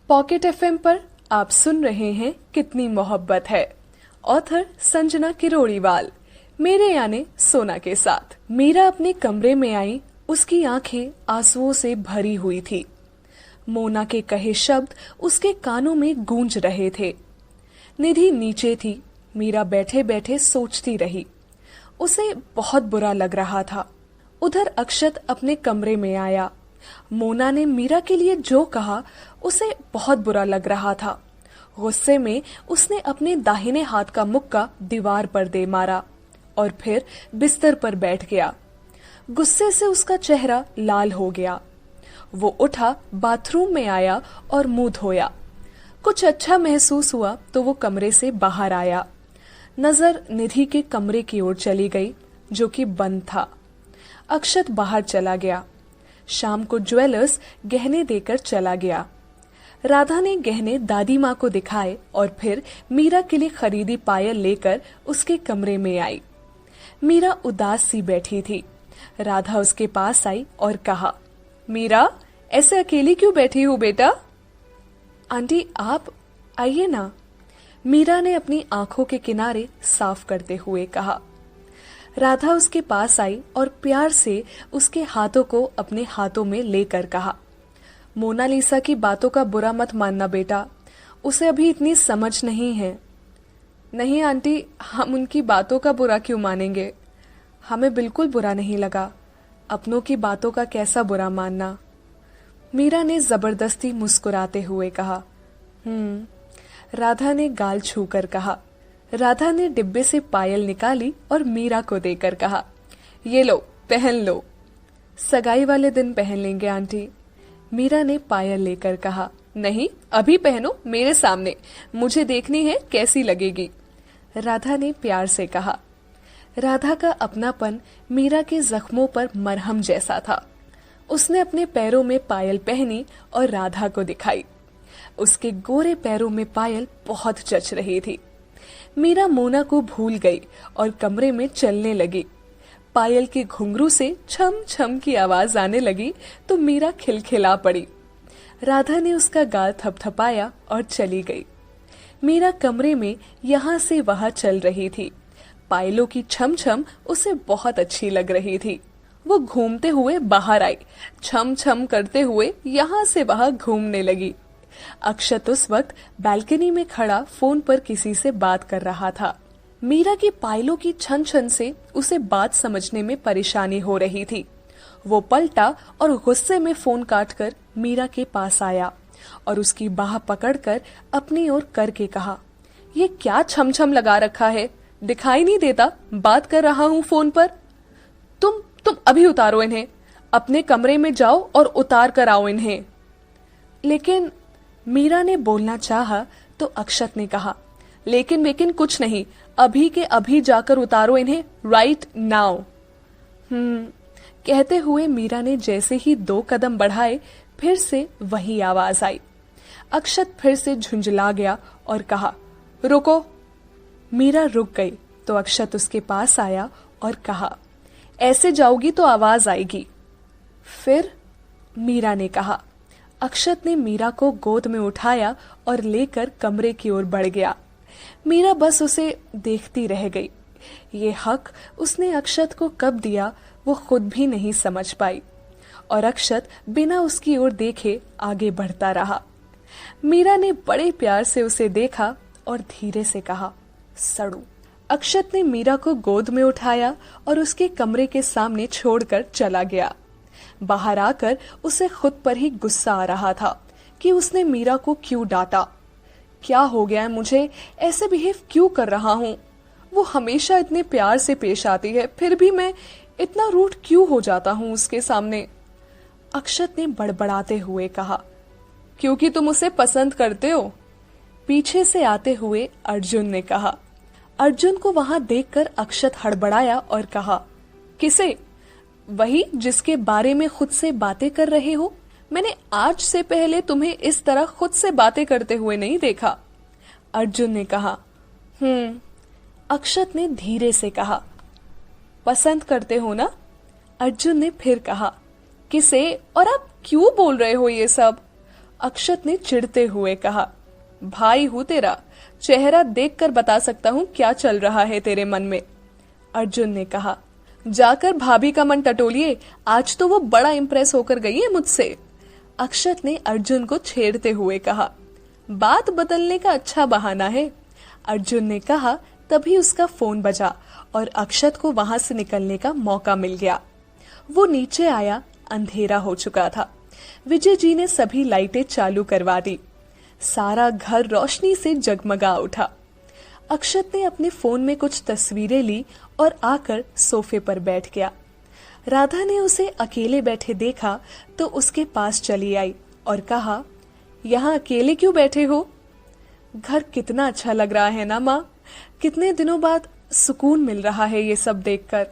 Pocket FM पर आप सुन रहे हैं कितनी मोहब्बत है। ऑथर संजना किरोड़ीवाल, मेरे यानी सोना के साथ। मीरा अपने कमरे में आई। उसकी आंखें आंसुओं से भरी हुई थी। मोना के कहे शब्द उसके कानों में गूंज रहे थे। निधि नीचे थी। मीरा बैठे बैठे सोचती रही। उसे बहुत बुरा लग रहा था। उधर अक्षत अपने कमरे में आया। मोना ने मीरा के लिए जो कहा उसे बहुत बुरा लग रहा था। गुस्से में उसने अपने दाहिने हाथ का मुक्का दीवार पर दे मारा और फिर बिस्तर पर बैठ गया। गुस्से से उसका चेहरा लाल हो गया। वो उठा, बाथरूम में आया और मुंह धोया। कुछ अच्छा महसूस हुआ तो वो कमरे से बाहर आया। नजर निधि के कमरे की ओर चली गई जो कि बंद था। अक्षत बाहर चला गया। शाम को ज्वेलर्स गहने देकर चला गया। राधा ने गहने दादी माँ को दिखाए और फिर मीरा के लिए खरीदी पायल लेकर उसके कमरे में आई। मीरा उदास सी बैठी थी। राधा उसके पास आई और कहा, मीरा ऐसे अकेली क्यों बैठी हो बेटा? आंटी आप आइए ना, मीरा ने अपनी आंखों के किनारे साफ करते हुए कहा। राधा उसके पास आई और प्यार से उसके हाथों को अपने हाथों में लेकर कहा, मोनालिसा की बातों का बुरा मत मानना बेटा, उसे अभी इतनी समझ नहीं है। नहीं आंटी, हम उनकी बातों का बुरा क्यों मानेंगे? हमें बिल्कुल बुरा नहीं लगा। अपनों की बातों का कैसा बुरा मानना? मीरा ने जबरदस्ती मुस्कुराते हुए कहा। राधा ने गाल छूकर कहा। राधा ने डिब्बे से पायल निकाली और मीरा को देकर कहा, ये लो पहन लो। सगाई वाले दिन पहन लेंगे आंटी, मीरा ने पायल लेकर कहा। नहीं, अभी पहनो मेरे सामने, मुझे देखनी है कैसी लगेगी, राधा ने प्यार से कहा। राधा का अपनापन मीरा के जख्मों पर मरहम जैसा था। उसने अपने पैरों में पायल पहनी और राधा को दिखाई। उसके गोरे पैरों में पायल बहुत जच रही थी। मीरा मोना को भूल गई और कमरे में चलने लगी। पायल के घुंघरू से छम छम की आवाज आने लगी तो मीरा खिलखिला पड़ी। राधा ने उसका गाल थपथपाया और चली गई। मीरा कमरे में यहाँ से वहां चल रही थी। पायलों की छम छम उसे बहुत अच्छी लग रही थी। वो घूमते हुए बाहर आई, छम छम करते हुए यहाँ से वहां घूमने लगी। अक्षत उस वक्त बालकनी में खड़ा फोन पर किसी से बात कर रहा था। मीरा की पायलों की छन छन से उसे बात समझने में परेशानी हो रही थी। वो पलटा और गुस्से में फोन काटकर मीरा के पास आया और उसकी बाह पकड़कर अपनी ओर करके कहा, ये क्या छम छम लगा रखा है? दिखाई नहीं देता बात कर रहा हूँ फोन पर? तुम अभी उतारो इन्हें, अपने कमरे में जाओ और उतार कर आओ इन्हें। लेकिन मीरा ने बोलना चाहा तो अक्षत ने कहा, लेकिन कुछ नहीं, अभी के अभी जाकर उतारो इन्हें, राइट नाउ। कहते हुए मीरा ने जैसे ही 2 कदम बढ़ाए फिर से वही आवाज आई। अक्षत फिर से झुंझला गया और कहा, रुको। मीरा रुक गई तो अक्षत उसके पास आया और कहा, ऐसे जाओगी तो आवाज आएगी। फिर मीरा ने कहा। अक्षत ने मीरा को गोद में उठाया और लेकर कमरे की ओर बढ़ गया। मीरा बस उसे देखती रह गई। ये हक उसने अक्षत को कब दिया वो खुद भी नहीं समझ पाई और अक्षत बिना उसकी ओर देखे आगे बढ़ता रहा। मीरा ने बड़े प्यार से उसे देखा और धीरे से कहा, सड़ू। अक्षत ने मीरा को गोद में उठाया और उसके कमरे के सामने छोड़कर चला गया। बाहर आकर उसे खुद पर ही गुस्सा आ रहा था कि उसने मीरा को क्यों डांटा। क्या हो गया है मुझे, ऐसे बिहेव क्यों कर रहा हूँ? वो हमेशा इतने प्यार से पेश आती है, फिर भी मैं इतना रूड क्यों हो जाता हूँ उसके सामने? अक्षत ने बड़बड़ाते हुए कहा, क्योंकि तुम उसे पसंद करते हो, पीछे से आते हुए अर्जुन ने कहा। अर्जुन को वहां देखकर अक्षत हड़बड़ाया और कहा, किसे? वही जिसके बारे में खुद से बातें कर रहे हो। मैंने आज से पहले तुम्हें इस तरह खुद से बातें करते हुए नहीं देखा। अर्जुन ने कहा। अक्षत ने धीरे से कहा, पसंद करते हो ना? अर्जुन ने फिर कहा, किसे और आप क्यों बोल रहे हो ये सब? अक्षत ने चिढ़ते हुए कहा, भाई हूं तेरा, चेहरा देखकर बता सकता हूं क्या चल रहा है तेरे मन में। अर्जुन ने कहा, जाकर भाभी का मन टटोलिए, आज तो वो बड़ा इंप्रेस होकर गई है मुझसे। अक्षत ने अर्जुन को छेड़ते हुए कहा, बात बदलने का अच्छा बहाना है। अर्जुन ने कहा, तभी उसका फोन बजा और अक्षत को वहां से निकलने का मौका मिल गया। वो नीचे आया, अंधेरा हो चुका था। विजय जी ने सभी लाइटें चालू करवा दी। सारा घर रोशनी से जगमगा उठा। अक्षत ने अपने फोन में कुछ तस्वीरें ली और आकर सोफे पर बैठ गया। राधा ने उसे अकेले बैठे देखा तो उसके पास चली आई और कहा, यहाँ अकेले क्यों बैठे हो? घर कितना अच्छा लग रहा है ना माँ, कितने दिनों बाद सुकून मिल रहा है ये सब देखकर।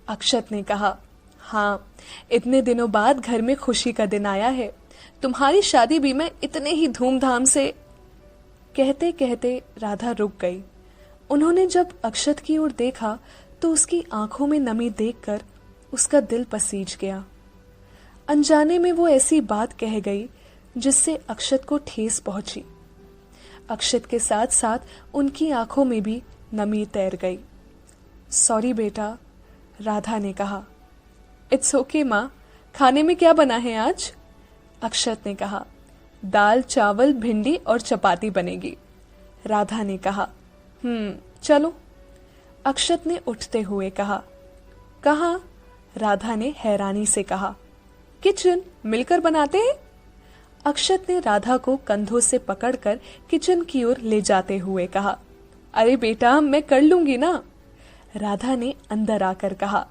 अक्षत ने कहा, हाँ, इतने दिनों बाद घर में खुशी का दिन आया है। तुम्हारी शादी भी मैं इतने ही धूमधाम से। कहते कहते राधा रुक गई। उन्होंने जब अक्षत की ओर देखा तो उसकी आंखों में नमी देखकर उसका दिल पसीज गया। अनजाने में वो ऐसी बात कह गई जिससे अक्षत को ठेस पहुंची। अक्षत के साथ साथ उनकी आंखों में भी नमी तैर गई। सॉरी बेटा, राधा ने कहा। इट्स ओके माँ, खाने में क्या बना है आज? अक्षत ने कहा, दाल चावल भिंडी और चपाती बनेगी। राधा ने कहा, चलो। अक्षत ने उठते हुए कहा, कहाँ? राधा ने हैरानी से कहा, किचन, मिलकर बनाते हैं। अक्षत ने राधा को कंधों से पकड़कर किचन की ओर ले जाते हुए कहा, अरे बेटा, मैं कर लूंगी ना। राधा ने अंदर आकर कहा,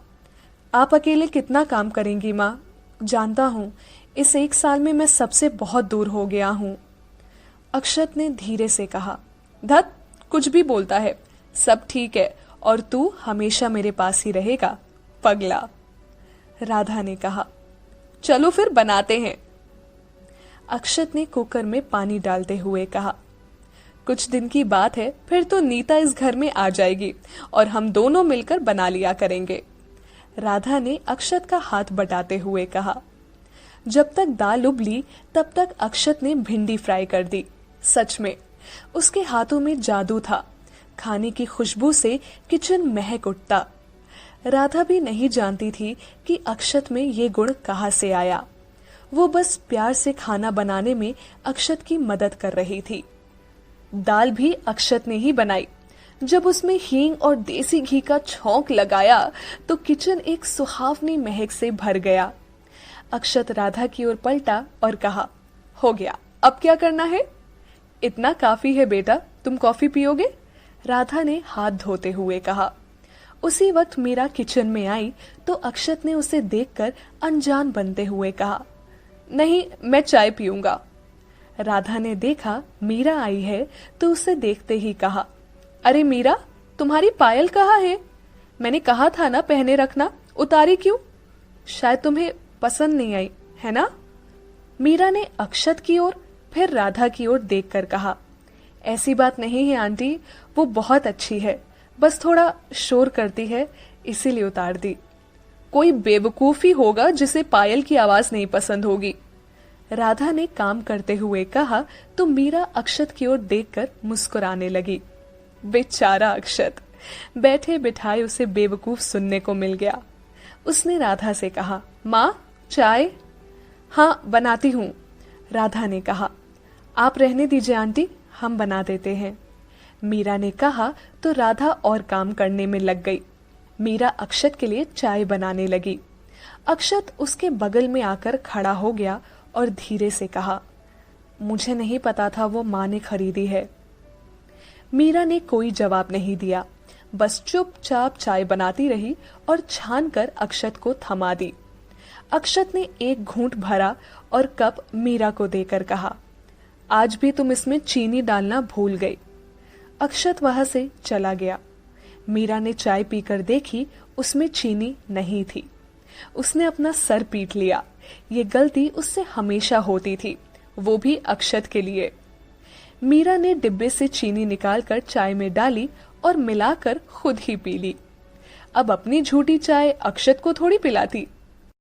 आप अकेले कितना काम करेंगी माँ? जानता हूँ इस 1 साल में मैं सबसे बहुत दूर हो गया हूँ। अक्षत ने धीरे से कहा, धत, कुछ भी बोलता है, सब ठीक है और तू हमेशा मेरे पास ही रहेगा, पगला। राधा ने कहा, चलो फिर बनाते हैं। अक्षत ने कुकर में पानी डालते हुए कहा, कुछ दिन की बात है, फिर तो नीता इस घर में आ जाएगी और हम दोनों मिलकर बना लिया करेंगे। राधा ने अक्षत का हाथ बटाते हुए कहा। जब तक दाल उबली तब तक अक्षत ने भिंडी फ्राई कर दी। सच में उसके हाथों में जादू था। खाने की खुशबू से किचन महक उठता। राधा भी नहीं जानती थी कि अक्षत में ये गुण कहाँ से आया। वो बस प्यार से खाना बनाने में अक्षत की मदद कर रही थी। दाल भी अक्षत ने ही बनाई। जब उसमें हींग और देसी घी का छौंक लगाया तो किचन एक सुहावनी महक से भर गया। अक्षत राधा की ओर पलटा और कहा, हो गया, अब क्या करना है? इतना काफी है बेटा, तुम कॉफी पियोगे? राधा ने हाथ धोते हुए कहा। उसी वक्त मीरा किचन में आई तो अक्षत ने उसे देखकर अनजान बनते हुए कहा, नहीं, मैं चाय पीऊंगा। राधा ने देखा मीरा आई है तो उसे देखते ही कहा, अरे मीरा, तुम्हारी पायल कहाँ है? मैंने कहा था ना पहने रखना, उतारी क्यों? शायद तुम्हें पसंद नहीं आई, है ना? मीरा ने अक्षत की ओर फिर राधा की ओर देखकर कहा, ऐसी बात नहीं है आंटी, वो बहुत अच्छी है, बस थोड़ा शोर करती है इसीलिए उतार दी। कोई बेवकूफी होगा जिसे पायल की आवाज नहीं पसंद होगी। राधा ने काम करते हुए कहा तो मीरा अक्षत की ओर देखकर मुस्कुराने लगी। बेचारा अक्षत, बैठे बिठाए उसे बेवकूफ सुनने को मिल गया। उसने राधा से कहा, माँ, चाय? हाँ, बनाती हूँ। राधा ने कहा, आप रहने दीजिए आंटी, हम बना देते हैं। मीरा ने कहा तो राधा और काम करने में लग गई। मीरा अक्षत के लिए चाय बनाने लगी। अक्षत उसके बगल में आकर खड़ा हो गया और धीरे से कहा, मुझे नहीं पता था वो माँ ने खरीदी है। मीरा ने कोई जवाब नहीं दिया, बस चुपचाप चाय बनाती रही और छान कर अक्षत को थमा दी। अक्षत ने एक घूंट भरा और कप मीरा को देकर कहा, आज भी तुम इसमें चीनी डालना भूल गई। अक्षत वहां से चला गया। मीरा ने चाय पीकर देखी, उसमें चीनी नहीं थी। उसने अपना सर पीट लिया। ये गलती उससे हमेशा होती थी, वो भी अक्षत के लिए। मीरा ने डिब्बे से चीनी निकालकर चाय में डाली और मिलाकर खुद ही पी ली। अब अपनी झूठी चाय अक्षत को थोड़ी पिलाती।